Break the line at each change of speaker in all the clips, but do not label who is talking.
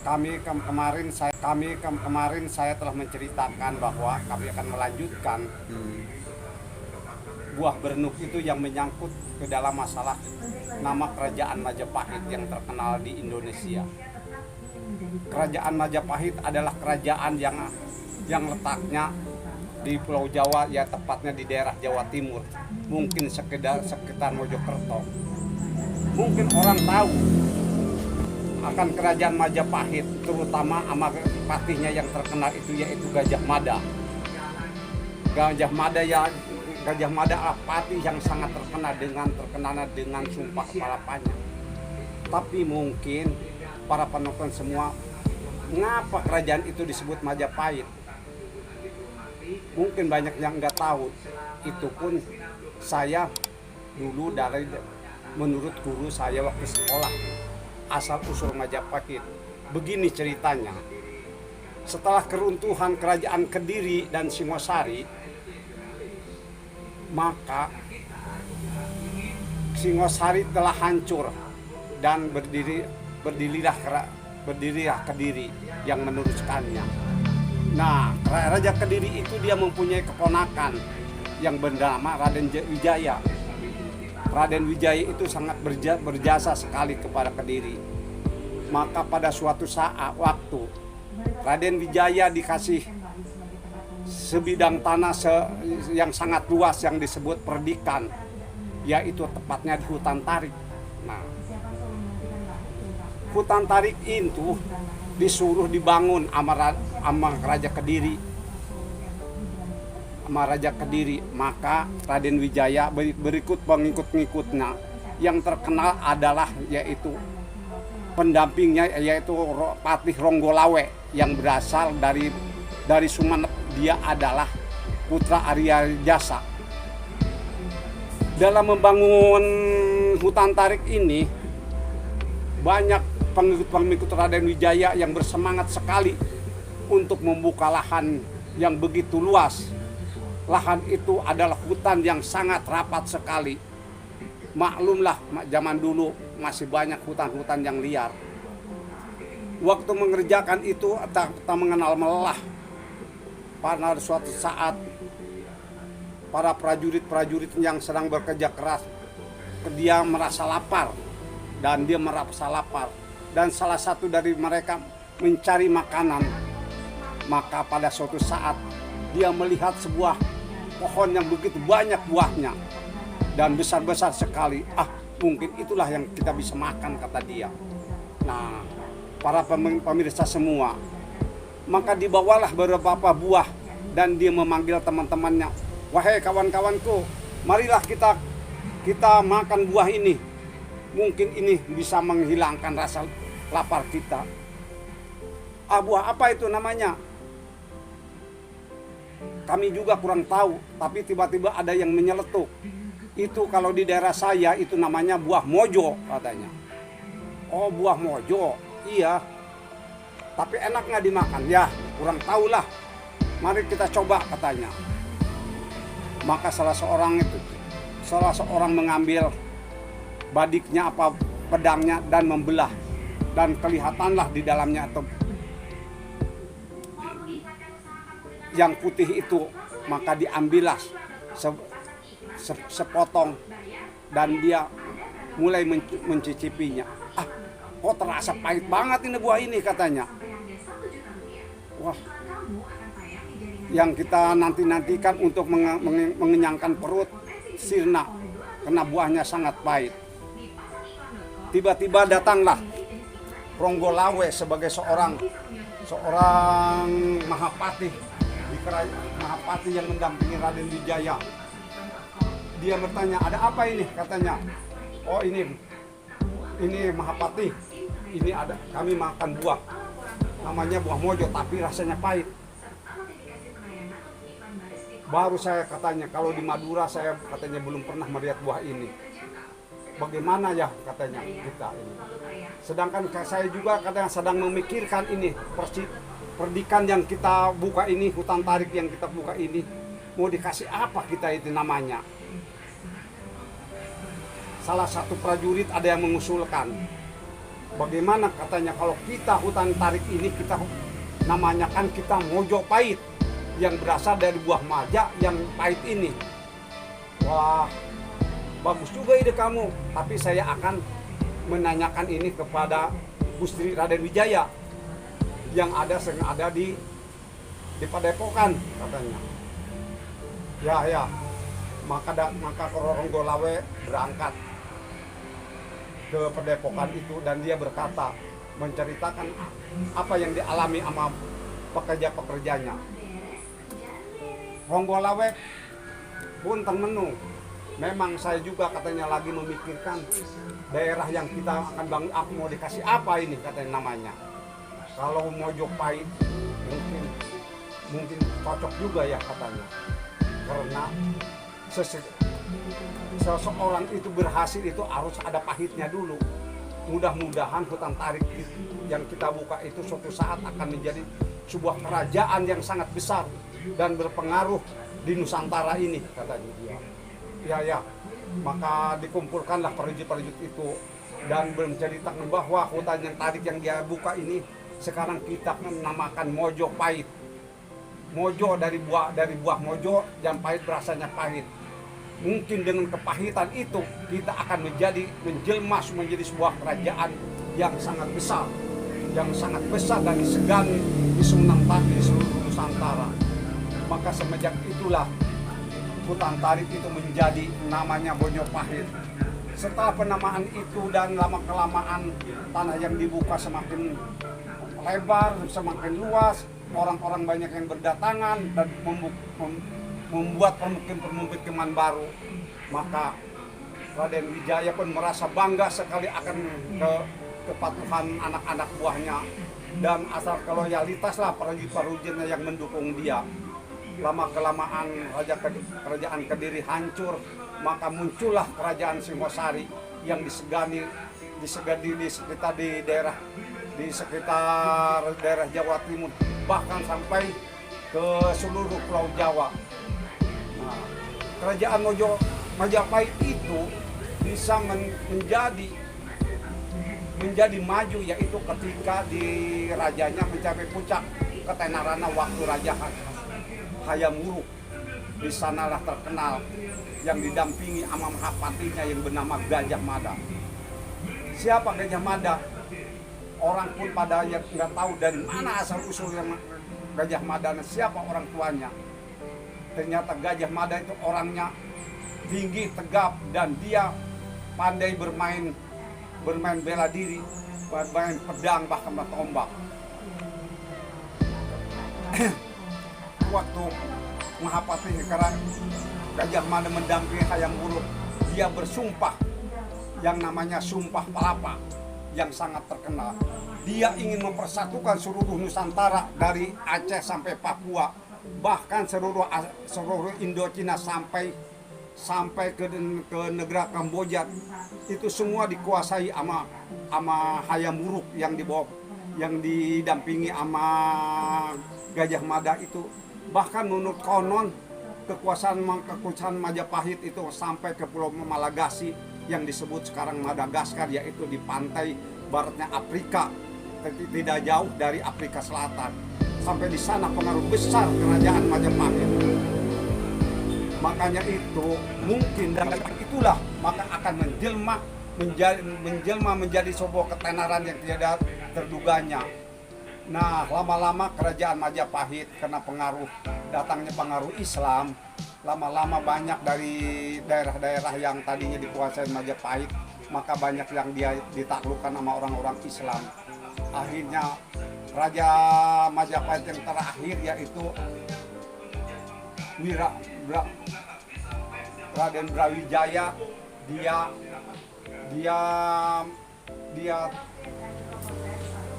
kemarin saya telah menceritakan bahwa kami akan melanjutkan buah berenuk itu yang menyangkut ke dalam masalah nama kerajaan Majapahit yang terkenal di Indonesia. Kerajaan Majapahit adalah kerajaan yang letaknya di Pulau Jawa, ya tepatnya di daerah Jawa Timur, mungkin sekitar Mojokerto. Mungkin orang tahu akan kerajaan Majapahit, terutama sama patihnya yang terkenal itu yaitu Gajah Mada. Gajah Mada adalah patih yang sangat terkenal dengan sumpah palapanya. Tapi mungkin para penonton semua, mengapa kerajaan itu disebut Majapahit? Mungkin banyak yang nggak tahu. Itu pun saya dulu menurut guru saya waktu sekolah, asal usul Majapahit. Begini ceritanya. Setelah keruntuhan kerajaan Kediri dan Singosari, maka Singosari telah hancur dan berdirilah Kediri yang meneruskannya. Nah, Raja Kediri itu dia mempunyai keponakan yang bernama Raden Wijaya. Raden Wijaya itu sangat berjasa sekali kepada Kediri. Maka pada suatu saat waktu Raden Wijaya dikasih sebidang tanah yang sangat luas yang disebut Perdikan, yaitu tepatnya di Hutan Tarik. Nah, Hutan Tarik itu disuruh dibangun sama Raja Kediri. Maka Raden Wijaya berikut pengikut-pengikutnya yang terkenal adalah yaitu pendampingnya yaitu Patih Ronggolawe yang berasal dari Sumenep. Dia adalah putra Arya Jasa. Dalam membangun Hutan Tarik ini, banyak pengikut Raden Wijaya yang bersemangat sekali untuk membuka lahan yang begitu luas. Lahan itu adalah hutan yang sangat rapat sekali. Maklumlah zaman dulu masih banyak hutan-hutan yang liar. Waktu mengerjakan itu tak mengenal lelah. Pada suatu saat para prajurit yang sedang bekerja keras, dia merasa lapar dan salah satu dari mereka mencari makanan. Maka pada suatu saat dia melihat sebuah pohon yang begitu banyak buahnya dan besar-besar sekali. Mungkin itulah yang kita bisa makan, kata dia. Nah, para pemirsa semua, maka dibawalah beberapa buah dan dia memanggil teman-temannya, "Wahai kawan-kawanku, marilah kita makan buah ini. Mungkin ini bisa menghilangkan rasa lapar kita." Buah apa itu namanya? Kami juga kurang tahu, tapi tiba-tiba ada yang menyeletuk. Itu kalau di daerah saya itu namanya buah mojo, katanya. Oh, buah mojo, iya. Tapi enak nggak dimakan? Ya, kurang tahulah. Mari kita coba, katanya. Maka salah seorang mengambil badiknya pedangnya dan membelah, dan kelihatanlah di dalamnya itu yang putih itu. Maka diambillah sepotong dan dia mulai mencicipinya. Kok terasa pahit banget ini buah ini, katanya. Wah, yang kita nantikan untuk mengenyangkan perut sirna karena buahnya sangat pahit. Tiba-tiba datanglah Ronggolawe sebagai seorang Mahapatih di kerajaan Mahapatih yang mendampingi Raden Wijaya. Dia bertanya, "Ada apa ini?" katanya. "Oh, ini Mahapatih. Ini ada kami makan buah. Namanya buah mojo tapi rasanya pahit." Baru saya katanya, kalau di Madura saya katanya belum pernah melihat buah ini. Bagaimana ya, katanya kita ini. Sedangkan saya juga kadang sedang memikirkan ini Perdikan yang kita buka ini, Hutan Tarik yang kita buka ini, mau dikasih apa kita itu namanya. Salah satu prajurit ada yang mengusulkan, bagaimana katanya kalau kita hutan tarik ini kita namanya kan kita Mojopahit yang berasal dari buah maja yang pahit ini. Wah, bagus juga ide kamu, tapi saya akan menanyakan ini kepada Gusti Raden Wijaya yang ada di Padepokan katanya. Ya, maka Ronggolawe berangkat ke Padepokan itu dan dia berkata, menceritakan apa yang dialami sama pekerja-pekerjanya. Ronggolawe pun termenung. Memang saya juga katanya lagi memikirkan daerah yang kita akan bangun, aku mau dikasih apa ini katanya namanya. Kalau Mojopahit mungkin cocok juga ya katanya. Karena seseorang itu berhasil itu harus ada pahitnya dulu. Mudah-mudahan hutan tarik yang kita buka itu suatu saat akan menjadi sebuah kerajaan yang sangat besar dan berpengaruh di Nusantara ini katanya dia. Ya, maka dikumpulkanlah prajurit-prajurit itu dan menceritakan bahwa hutan yang tarik yang dia buka ini sekarang kita menamakan Mojopahit. Mojo dari buah mojo yang pahit berasanya pahit. Mungkin dengan kepahitan itu kita akan menjelma menjadi sebuah kerajaan yang sangat besar dan disegani di seluruh Nusantara. Maka semenjak itulah hutan tarik itu menjadi namanya Mojopahit. Setelah penamaan itu dan lama-kelamaan tanah yang dibuka semakin lebar, semakin luas, orang-orang banyak yang berdatangan dan membuat permukiman baru. Maka Raden Wijaya pun merasa bangga sekali akan kepatuhan anak-anak buahnya dan asal loyalitas lah prajurit-prajuritnya yang mendukung dia. Lama-kelamaan kerajaan Kediri hancur, maka muncullah kerajaan Singosari yang disegani di sekitar daerah Jawa Timur, bahkan sampai ke seluruh Pulau Jawa. Nah, kerajaan Majapahit itu bisa menjadi maju, yaitu ketika di rajanya mencapai puncak ketenarana waktu Raja Hayam Wuruk. Di sanalah terkenal yang didampingi sama mahapatinya yang bernama Gajah Mada. Siapa Gajah Mada? Orang pun pada yang nggak tahu dari mana asal usulnya Gajah Mada, siapa orang tuanya. Ternyata Gajah Mada itu orangnya tinggi, tegap, dan dia pandai bermain bela diri, bermain pedang, bahkan bertombak. Waktu Mahapati sekarang Gajah Mada mendampingi Hayam Wuruk, dia bersumpah yang namanya Sumpah Palapa yang sangat terkenal. Dia ingin mempersatukan seluruh Nusantara dari Aceh sampai Papua, bahkan seluruh Indochina sampai ke negara Kamboja. Itu semua dikuasai sama Hayam Wuruk yang didampingi sama Gajah Mada itu. Bahkan menurut konon kekuasaan Majapahit itu sampai ke Pulau Malagasy yang disebut sekarang Madagaskar, yaitu di pantai baratnya Afrika, tidak jauh dari Afrika Selatan. Sampai di sana pengaruh besar kerajaan Majapahit. Makanya itu mungkin dan itulah maka akan menjelma menjadi sebuah ketenaran yang tidak terduganya. Nah, lama-lama kerajaan Majapahit karena datangnya pengaruh Islam, lama-lama banyak dari daerah-daerah yang tadinya dikuasai Majapahit, maka banyak yang dia ditaklukkan sama orang-orang Islam. Akhirnya Raja Majapahit yang terakhir yaitu Raden Brawijaya,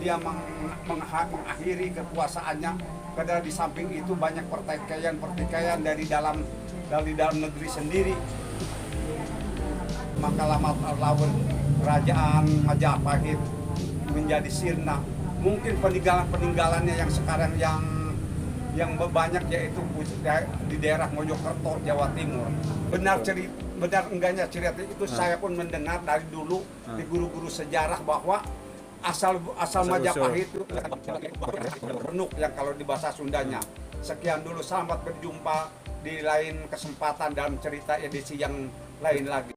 dia mengakhiri kekuasaannya karena di samping itu banyak pertikaian dari dalam negeri sendiri. Maka lama lawan kerajaan Majapahit menjadi sirna. Mungkin peninggalannya yang sekarang yang banyak yaitu di daerah Mojokerto, Jawa Timur. Benar enggaknya cerita itu saya pun mendengar dari dulu di guru-guru sejarah bahwa asal
Asal
Majapahit itu renuk yang kalau di bahasa Sundanya. Sekian dulu, selamat berjumpa di lain kesempatan dalam cerita edisi yang lain lagi.